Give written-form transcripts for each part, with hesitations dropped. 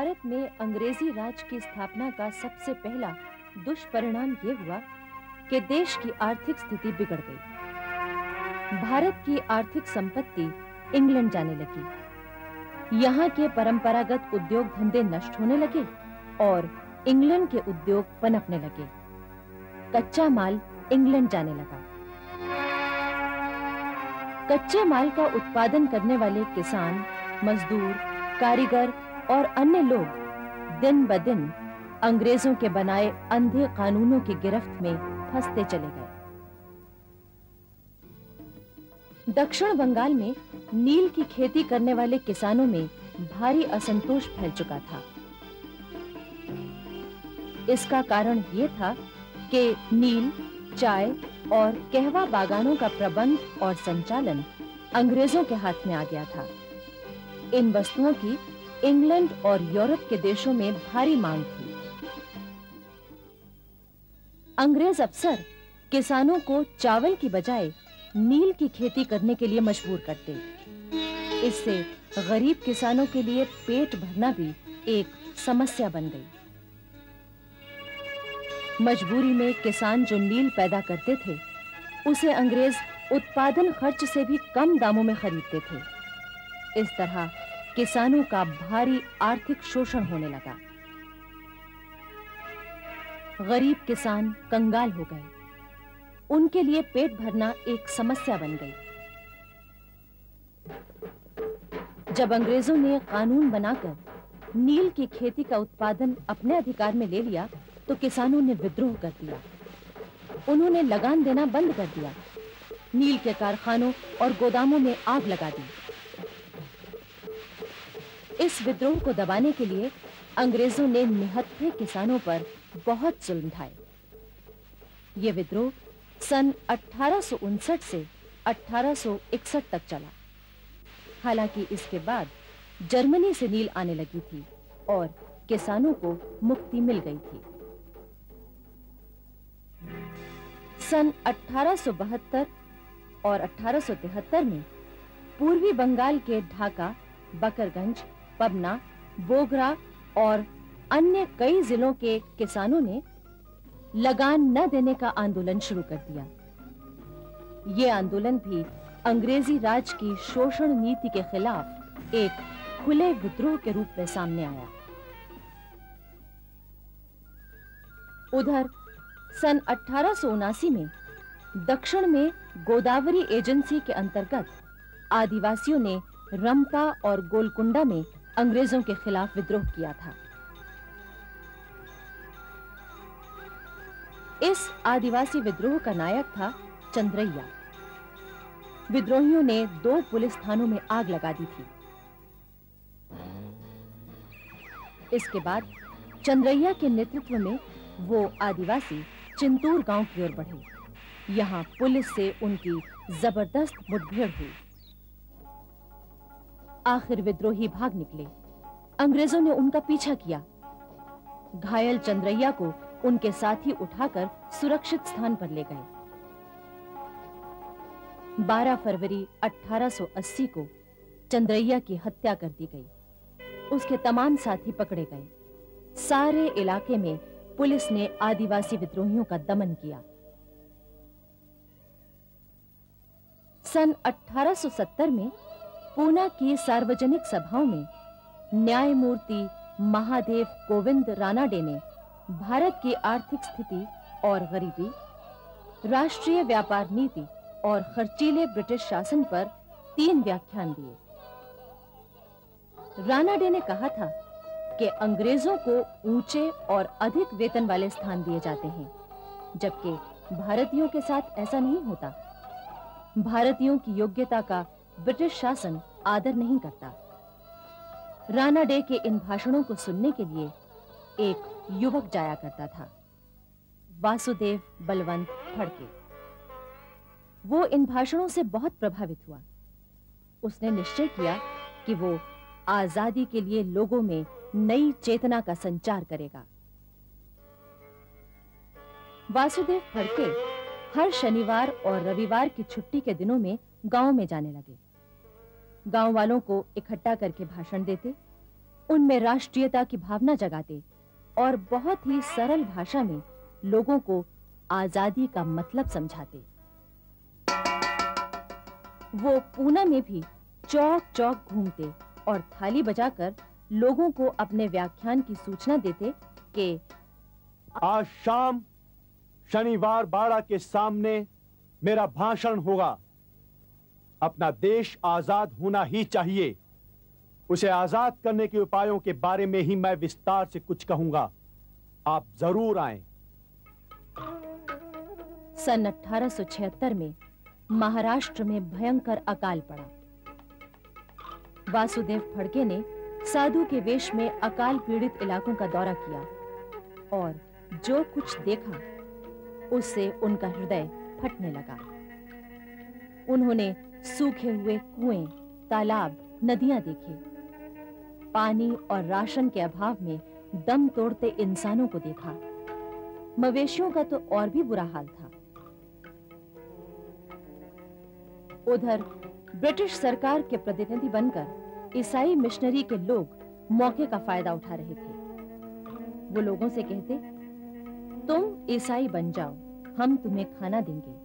भारत में अंग्रेजी राज की स्थापना का सबसे पहला दुष्परिणाम ये हुआ कि देश की आर्थिक स्थिति बिगड़ गई। भारत की आर्थिक संपत्ति इंग्लैंड जाने लगी। यहाँ के परंपरागत उद्योग धंधे नष्ट होने लगे और इंग्लैंड के उद्योग पनपने लगे। कच्चा माल इंग्लैंड जाने लगा। कच्चे माल का उत्पादन करने वाले किसान, मजदूर, कारीगर और अन्य लोग दिन ब दिन अंग्रेजों के बनाए अंधे कानूनों की गिरफ्त में फंसते चले गए। दक्षिण बंगाल में नील की खेती करने वाले किसानों में भारी असंतोष फैल चुका था। इसका कारण यह था कि नील, चाय और कहवा बागानों का प्रबंध और संचालन अंग्रेजों के हाथ में आ गया था। इन वस्तुओं की इंग्लैंड और यूरोप के देशों में भारी मांग थी। अंग्रेज अफसर किसानों को चावल की बजाय नील की खेती करने के लिए मजबूर करते। इससे गरीब किसानों के लिए पेट भरना भी एक समस्या बन गई। मजबूरी में किसान जो नील पैदा करते थे, उसे अंग्रेज उत्पादन खर्च से भी कम दामों में खरीदते थे। इस तरह किसानों का भारी आर्थिक शोषण होने लगा। गरीब किसान कंगाल हो गए। उनके लिए पेट भरना एक समस्या बन गई। जब अंग्रेजों ने कानून बनाकर नील की खेती का उत्पादन अपने अधिकार में ले लिया, तो किसानों ने विद्रोह कर दिया। उन्होंने लगान देना बंद कर दिया। नील के कारखानों और गोदामों में आग लगा दी। इस विद्रोह को दबाने के लिए अंग्रेजों ने निहत्थे किसानों पर बहुत जुल्म ढाए। यह विद्रोह सन 1859 से 1861 तक चला। हालांकि इसके बाद जर्मनी से नील आने लगी थी और किसानों को मुक्ति मिल गई थी। सन 1872 और 1873 में पूर्वी बंगाल के ढाका, बकरगंज, पबना, बोगरा और अन्य कई जिलों के किसानों ने लगान न देने का आंदोलन शुरू कर दिया। यह आंदोलन भी अंग्रेजी राज की शोषण नीति के खिलाफ एक खुले विद्रोह के रूप में सामने आया। उधर सन 1879 में दक्षिण में गोदावरी एजेंसी के अंतर्गत आदिवासियों ने रंपा और गोलकुंडा में अंग्रेजों के खिलाफ विद्रोह किया था। इस आदिवासी विद्रोह का नायक था चंद्रैया। विद्रोहियों ने 2 पुलिस थानों में आग लगा दी थी। इसके बाद चंद्रैया के नेतृत्व में वो आदिवासी चिंतूर गांव की ओर बढ़े। यहां पुलिस से उनकी जबरदस्त मुठभेड़ हुई। आखिर विद्रोही भाग निकले। अंग्रेजों ने उनका पीछा किया। घायल चंद्रैया को उनके साथी उठाकर सुरक्षित स्थान पर ले गए। 12 फरवरी 1880 को चंद्रैया की हत्या कर दी गई। उसके तमाम साथी पकड़े गए। सारे इलाके में पुलिस ने आदिवासी विद्रोहियों का दमन किया। सन 1870 में पूना की सार्वजनिक सभाओं में न्यायमूर्ति महादेव गोविंद रानाडे ने भारत की आर्थिक स्थिति और गरीबी, राष्ट्रीय व्यापार नीति और खर्चीले ब्रिटिश शासन पर 3 व्याख्यान दिए। रानाडे ने कहा था कि अंग्रेजों को ऊंचे और अधिक वेतन वाले स्थान दिए जाते हैं, जबकि भारतीयों के साथ ऐसा नहीं होता। भारतीयों की योग्यता का ब्रिटिश शासन आदर नहीं करता। रानाडे के इन भाषणों को सुनने के लिए एक युवक जाया करता था, वासुदेव बलवंत फड़के। वो इन भाषणों से बहुत प्रभावित हुआ। उसने निश्चय किया कि वो आजादी के लिए लोगों में नई चेतना का संचार करेगा। वासुदेव फड़के हर शनिवार और रविवार की छुट्टी के दिनों में गांव में जाने लगे। गांव वालों को इकट्ठा करके भाषण देते, उनमें राष्ट्रीयता की भावना जगाते और बहुत ही सरल भाषा में लोगों को आजादी का मतलब समझाते। वो पूना में भी चौक चौक घूमते और थाली बजाकर लोगों को अपने व्याख्यान की सूचना देते कि आज शाम शनिवार बाड़ा के सामने मेरा भाषण होगा। अपना देश आजाद होना ही चाहिए। उसे आजाद करने के उपायों के बारे में ही मैं विस्तार से कुछ कहूंगा। आप जरूर आएं। सन 1876 में महाराष्ट्र में भयंकर अकाल पड़ा। वासुदेव फड़के ने साधु के वेश में अकाल पीड़ित इलाकों का दौरा किया और जो कुछ देखा उससे उनका हृदय फटने लगा। उन्होंने सूखे हुए कुएं, तालाब, नदियां देखे। पानी और राशन के अभाव में दम तोड़ते इंसानों को देखा। मवेशियों का तो और भी बुरा हाल था। उधर ब्रिटिश सरकार के प्रतिनिधि बनकर ईसाई मिशनरी के लोग मौके का फायदा उठा रहे थे। वो लोगों से कहते, तुम ईसाई बन जाओ, हम तुम्हें खाना देंगे।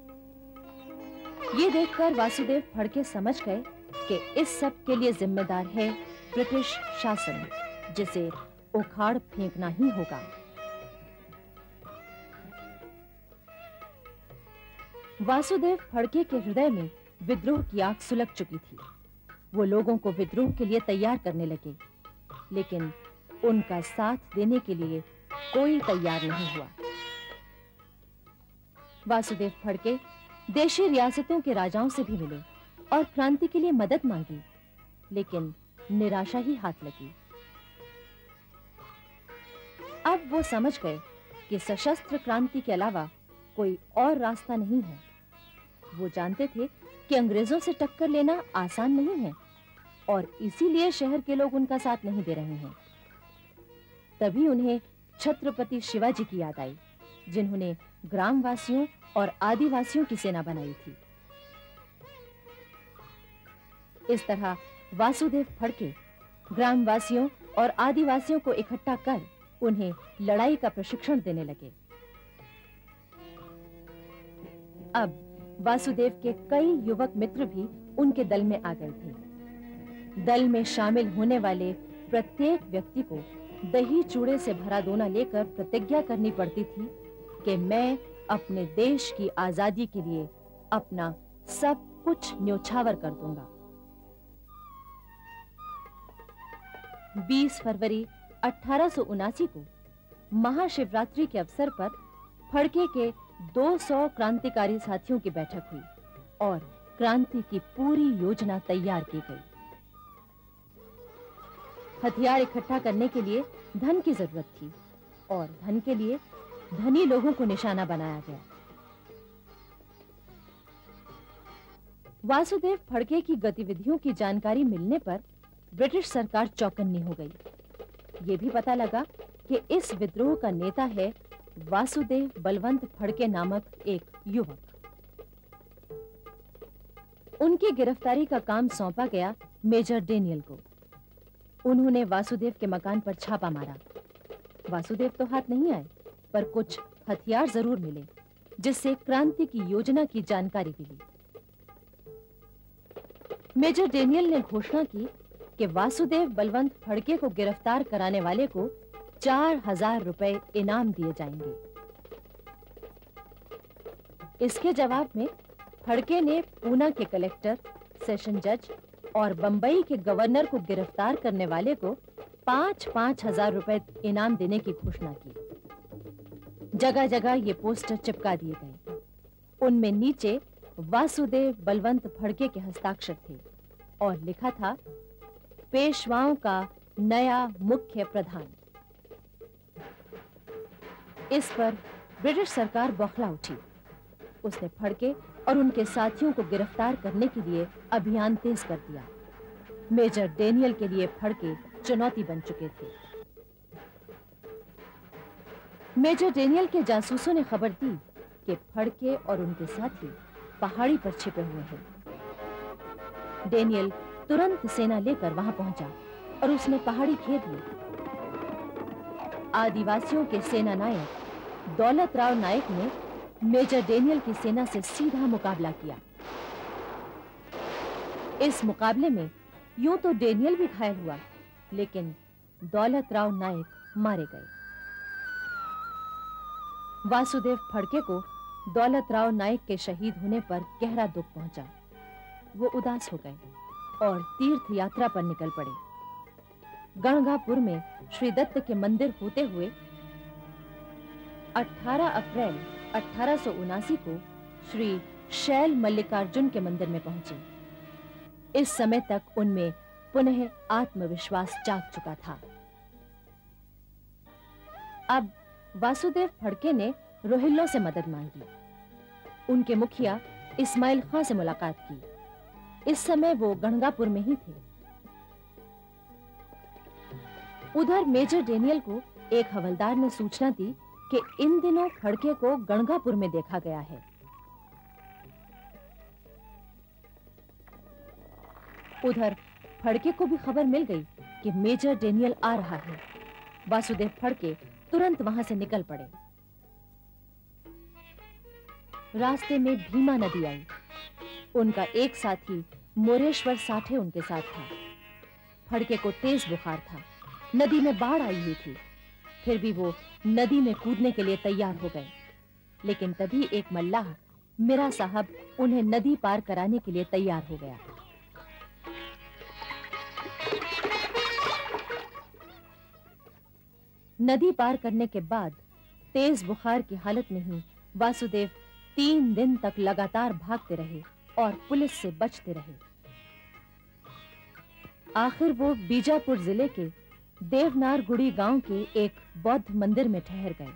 ये देखकर वासुदेव फड़के समझ गए कि इस सब के लिए जिम्मेदार है ब्रिटिश शासन, जिसे उखाड़ फेंकना ही होगा। वासुदेव फड़के के हृदय में विद्रोह की आग सुलग चुकी थी। वो लोगों को विद्रोह के लिए तैयार करने लगे, लेकिन उनका साथ देने के लिए कोई तैयार नहीं हुआ। वासुदेव फड़के देशी रियासतों के राजाओं से भी मिले और क्रांति के लिए मदद मांगी, लेकिन निराशा ही हाथ लगी। अब वो समझ गए कि सशस्त्र क्रांति के अलावा कोई और रास्ता नहीं है। वो जानते थे कि अंग्रेजों से टक्कर लेना आसान नहीं है और इसीलिए शहर के लोग उनका साथ नहीं दे रहे हैं। तभी उन्हें छत्रपति शिवाजी की याद आई, जिन्होंने ग्रामवासियों और आदिवासियों की सेना बनाई थी। इस तरह वासुदेव फड़के ग्रामवासियों और आदिवासियों को इकट्ठा कर उन्हें लड़ाई का प्रशिक्षण देने लगे। अब वासुदेव के कई युवक मित्र भी उनके दल में आ गए थे। दल में शामिल होने वाले प्रत्येक व्यक्ति को दही चूड़े से भरा दोना लेकर प्रतिज्ञा करनी पड़ती थी कि मैं अपने देश की आजादी के लिए अपना सब कुछ न्योछावर कर दूंगा। 20 फरवरी 1879 को महाशिवरात्रि के अवसर पर फड़के के 200 क्रांतिकारी साथियों की बैठक हुई और क्रांति की पूरी योजना तैयार की गई। हथियार इकट्ठा करने के लिए धन की जरूरत थी और धन के लिए धनी लोगों को निशाना बनाया गया। वासुदेव फड़के की गतिविधियों की जानकारी मिलने पर ब्रिटिश सरकार चौकन्नी हो गई। यह भी पता लगा कि इस विद्रोह का नेता है वासुदेव बलवंत फड़के नामक एक युवक। उनकी गिरफ्तारी का काम सौंपा गया मेजर डेनियल को। उन्होंने वासुदेव के मकान पर छापा मारा। वासुदेव तो हाथ नहीं आए, पर कुछ हथियार जरूर मिले, जिससे क्रांति की योजना की जानकारी मिली। मेजर डेनियल ने घोषणा की कि वासुदेव बलवंत फड़के को गिरफ्तार कराने वाले को 4000 रुपए इनाम दिए जाएंगे। इसके जवाब में फड़के ने पूना के कलेक्टर, सेशन जज और बंबई के गवर्नर को गिरफ्तार करने वाले को 5-5 हजार रुपए इनाम देने की घोषणा की। जगह जगह ये पोस्टर चिपका दिए गए। उनमें नीचे वासुदेव बलवंत फड़के के हस्ताक्षर थे और लिखा था, पेशवाओं का नया मुख्य प्रधान। इस पर ब्रिटिश सरकार बौखला उठी। उसने फड़के और उनके साथियों को गिरफ्तार करने के लिए अभियान तेज कर दिया। मेजर डेनियल के लिए फड़के चुनौती बन चुके थे। मेजर डेनियल के जासूसों ने खबर दी कि फड़के और उनके साथी पहाड़ी पर छिपे हुए हैं। डेनियल तुरंत सेना लेकर वहां पहुंचा और उसने पहाड़ी खेद ली। आदिवासियों के सेना नायक दौलत राव नायक ने मेजर डेनियल की सेना से सीधा मुकाबला किया। इस मुकाबले में यूं तो डेनियल भी घायल हुआ, लेकिन दौलत राव नायक मारे गए। वासुदेव फड़के को दौलत राव नायक के शहीद होने पर गहरा दुख पहुंचा। वो उदास हो गए और तीर्थ यात्रा पर निकल पड़े। गणगापुर में श्री दत्त के मंदिर होते हुए 18 अप्रैल 1879 को श्री शैल मल्लिकार्जुन के मंदिर में पहुंचे। इस समय तक उनमें पुनः आत्मविश्वास जाग चुका था। अब वासुदेव फड़के ने रोहिल्लों से मदद मांगी। उनके मुखिया इस्माइल खां से मुलाकात की। इस समय वो गणगापुर में ही थे। उधर मेजर डेनियल को एक हवलदार ने सूचना दी कि इन दिनों फड़के को गणगापुर में देखा गया है। उधर फड़के को भी खबर मिल गई कि मेजर डेनियल आ रहा है। वासुदेव फड़के तुरंत वहां से निकल पड़े। रास्ते में भीमा नदी आई। उनका एक साथी मोरेश्वर साठे उनके साथ था। फड़के को तेज बुखार था। नदी में बाढ़ आई हुई थी। फिर भी वो नदी में कूदने के लिए तैयार हो गए, लेकिन तभी एक मल्लाह मीरा साहब उन्हें नदी पार कराने के लिए तैयार हो गया। नदी पार करने के बाद तेज बुखार की हालत में ही वासुदेव 3 दिन तक लगातार भागते रहे और पुलिस से बचते रहे। आखिर वो बीजापुर जिले के देवनारगुड़ी गांव के एक बौद्ध मंदिर में ठहर गए।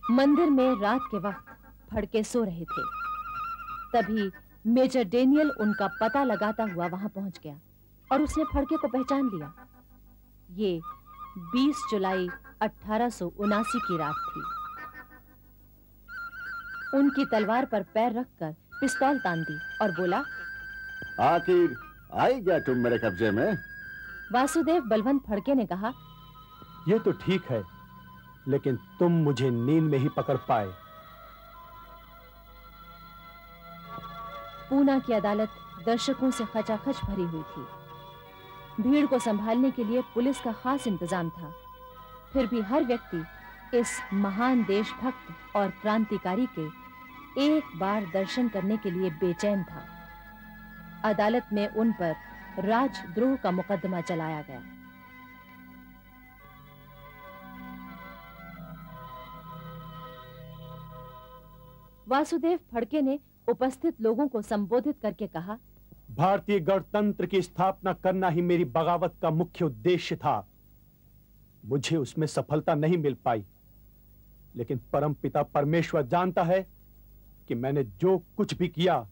मंदिर में रात के वक्त फड़के सो रहे थे। तभी मेजर डेनियल उनका पता लगाता हुआ वहां पहुंच गया और उसने फड़के को पहचान लिया। ये 20 जुलाई 1879 की रात थी। उनकी तलवार पर पैर रखकर पिस्तौल तान दी और बोला, आखिर आई गया तुम मेरे कब्जे में? वासुदेव बलवंत फड़के ने कहा, ये तो ठीक है, लेकिन तुम मुझे नींद में ही पकड़ पाए। पूना की अदालत दर्शकों से खचाखच भरी हुई थी। भीड़ को संभालने के लिए पुलिस का खास इंतजाम था। फिर भी हर व्यक्ति इस महान देशभक्त और क्रांतिकारी के एक बार दर्शन करने के लिए बेचैन था। अदालत में उन पर राजद्रोह का मुकदमा चलाया गया। वासुदेव फड़के ने उपस्थित लोगों को संबोधित करके कहा, भारतीय गणतंत्र की स्थापना करना ही मेरी बगावत का मुख्य उद्देश्य था। मुझे उसमें सफलता नहीं मिल पाई, लेकिन परमपिता परमेश्वर जानता है कि मैंने जो कुछ भी किया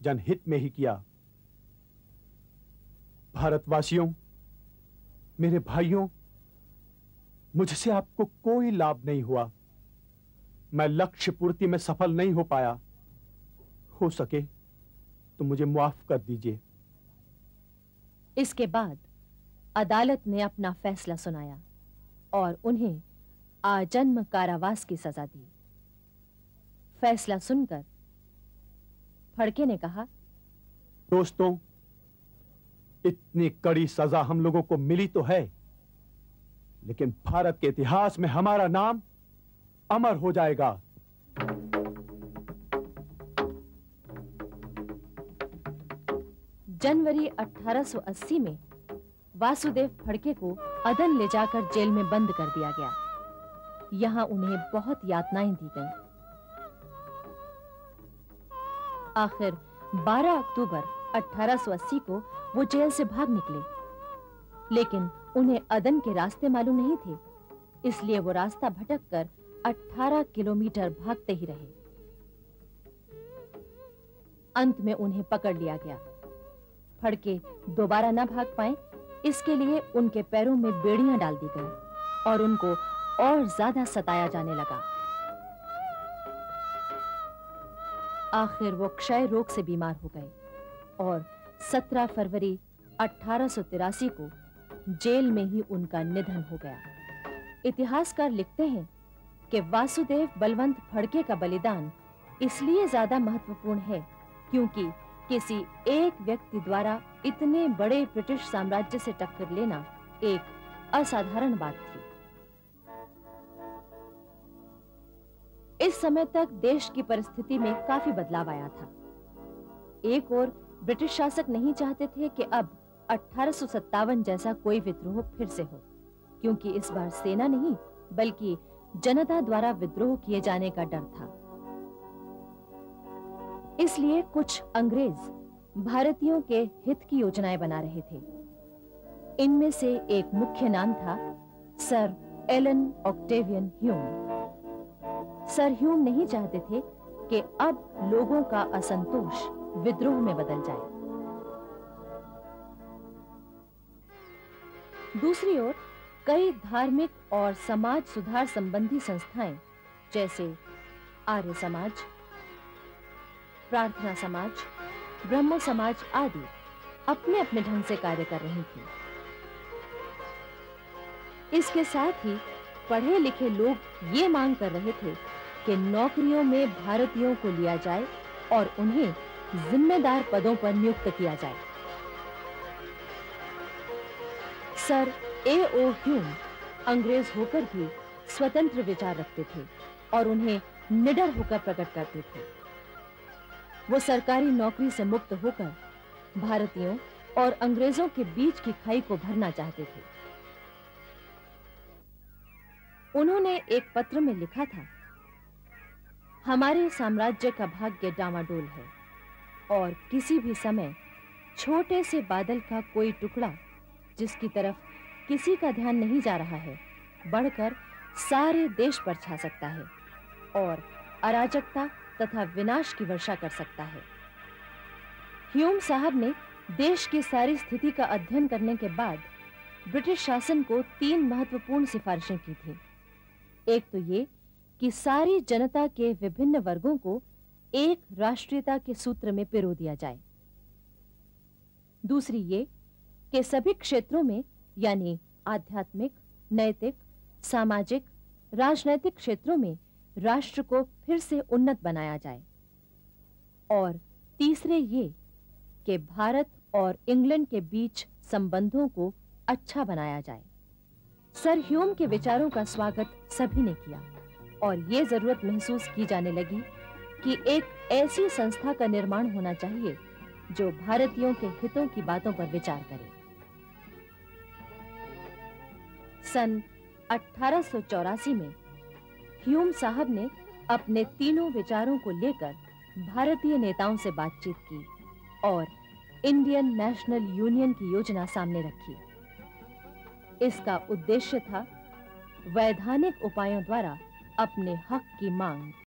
जनहित में ही किया। भारतवासियों, मेरे भाइयों, मुझसे आपको कोई लाभ नहीं हुआ। मैं लक्ष्य पूर्ति में सफल नहीं हो पाया। हो सके तो मुझे माफ कर दीजिए। इसके बाद अदालत ने अपना फैसला सुनाया और उन्हें आजन्म कारावास की सजा दी। फैसला सुनकर फड़के ने कहा, दोस्तों, इतनी कड़ी सजा हम लोगों को मिली तो है, लेकिन भारत के इतिहास में हमारा नाम अमर हो जाएगा। जनवरी 1880 में वासुदेव फड़के को अदन ले जाकर जेल में बंद कर दिया गया। यहां उन्हें बहुत यातनाएं दी गईं। आखिर 12 अक्टूबर 1880 को वो जेल से भाग निकले, लेकिन उन्हें अदन के रास्ते मालूम नहीं थे, इसलिए वो रास्ता भटककर 18 किलोमीटर भागते ही रहे। अंत में उन्हें पकड़ लिया गया। फड़के दोबारा न भाग पाए, इसके लिए उनके पैरों में बेड़ियां डाल दी गईं और उनको और ज्यादा सताया जाने लगा। आखिर वो क्षय रोग से बीमार हो गए और 17 फरवरी 1883 को जेल में ही उनका निधन हो गया। इतिहासकार लिखते हैं कि वासुदेव बलवंत फड़के का बलिदान इसलिए ज्यादा महत्वपूर्ण है क्योंकि किसी एक व्यक्ति द्वारा इतने बड़े ब्रिटिश साम्राज्य से टक्कर लेना एक असाधारण बात थी। इस समय तक देश की परिस्थिति में काफी बदलाव आया था। एक ओर ब्रिटिश शासक नहीं चाहते थे कि अब 1857 जैसा कोई विद्रोह फिर से हो, क्योंकि इस बार सेना नहीं बल्कि जनता द्वारा विद्रोह किए जाने का डर था। इसलिए कुछ अंग्रेज भारतीयों के हित की योजनाएं बना रहे थे। इनमें से एक मुख्य नाम था sir Allan Octavian Hume. Sir Hume नहीं चाहते थे कि अब लोगों का असंतोष विद्रोह में बदल जाए। दूसरी ओर कई धार्मिक और समाज सुधार संबंधी संस्थाएं जैसे आर्य समाज, प्रार्थना समाज, ब्रह्मो समाज आदि अपने अपने ढंग से कार्य कर रही थी। इसके साथ ही पढ़े लिखे लोग ये मांग कर रहे थे कि नौकरियों में भारतीयों को लिया जाए और उन्हें जिम्मेदार पदों पर नियुक्त किया जाए। Sir A.O.. ह्यूम अंग्रेज होकर भी स्वतंत्र विचार रखते थे और उन्हें निडर होकर प्रकट करते थे। वो सरकारी नौकरी से मुक्त होकर भारतीयों और अंग्रेजों के बीच की खाई को भरना चाहते थे। उन्होंने एक पत्र में लिखा था, हमारे साम्राज्य का भाग्य डामाडोल है और किसी भी समय छोटे से बादल का कोई टुकड़ा जिसकी तरफ किसी का ध्यान नहीं जा रहा है बढ़कर सारे देश पर छा सकता है और अराजकता तथा विनाश की वर्षा कर सकता है। ह्यूम साहब ने देश की सारी स्थिति का अध्ययन करने के बाद ब्रिटिश शासन को 3 महत्वपूर्ण सिफारिशें की थी। एक तो ये कि सारी जनता के विभिन्न वर्गों को एक राष्ट्रीयता के सूत्र में पिरो दिया जाए। दूसरी ये कि सभी क्षेत्रों में यानी आध्यात्मिक, नैतिक, सामाजिक, राजनैतिक क्षेत्रों में राष्ट्र को फिर से उन्नत बनाया जाए। और तीसरे ये कि भारत और इंग्लैंड के बीच संबंधों को अच्छा बनाया जाए। सर ह्यूम के विचारों का स्वागत सभी ने किया और ये जरूरत महसूस की जाने लगी कि एक ऐसी संस्था का निर्माण होना चाहिए जो भारतीयों के हितों की बातों पर विचार करे। सन 1884 में ह्यूम साहब ने अपने तीनों विचारों को लेकर भारतीय नेताओं से बातचीत की और इंडियन नेशनल यूनियन की योजना सामने रखी। इसका उद्देश्य था वैधानिक उपायों द्वारा अपने हक की मांग